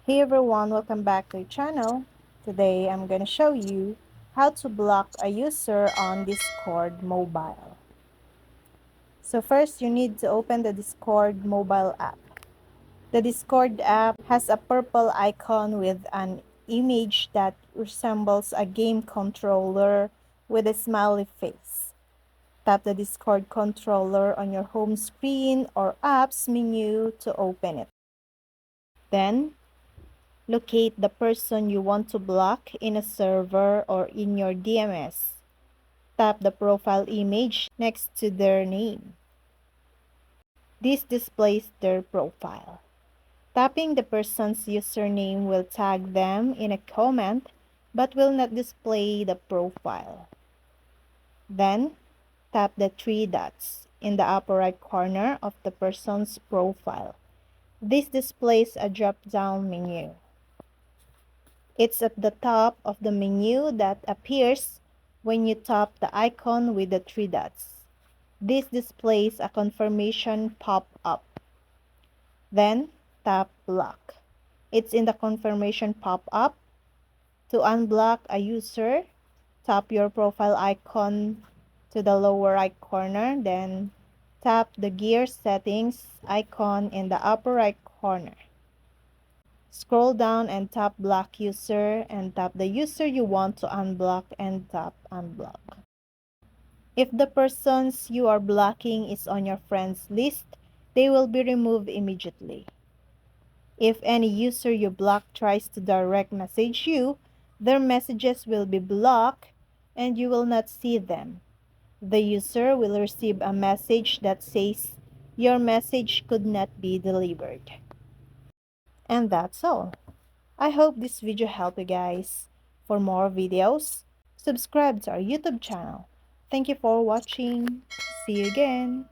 Hey everyone, welcome back to the channel. Today I'm going to show you how to block a user on Discord mobile. So first you need to open the Discord mobile app. The Discord app has a purple icon with an image that resembles a game controller with a smiley face. Tap the Discord controller on your home screen or apps menu to open it. Then locate the person you want to block in a server or in your DMS. Tap the profile image next to their name. This displays their profile. Tapping the person's username will tag them in a comment but will not display the profile. Then, tap the three dots in the upper right corner of the person's profile. This displays a drop-down menu. It's at the top of the menu that appears when you tap the icon with the three dots. This displays a confirmation pop-up. Then, tap Block. It's in the confirmation pop-up. To unblock a user, tap your profile icon to the lower right corner, then tap the gear settings icon in the upper right corner. Scroll down and tap block user and tap the user you want to unblock and tap unblock. If the persons you are blocking is on your friends list, they will be removed immediately. If any user you block tries to direct message you, their messages will be blocked and you will not see them. The user will receive a message that says your message could not be delivered. And that's all. I hope this video helped you guys. For more videos, subscribe to our YouTube channel. Thank you for watching. See you again.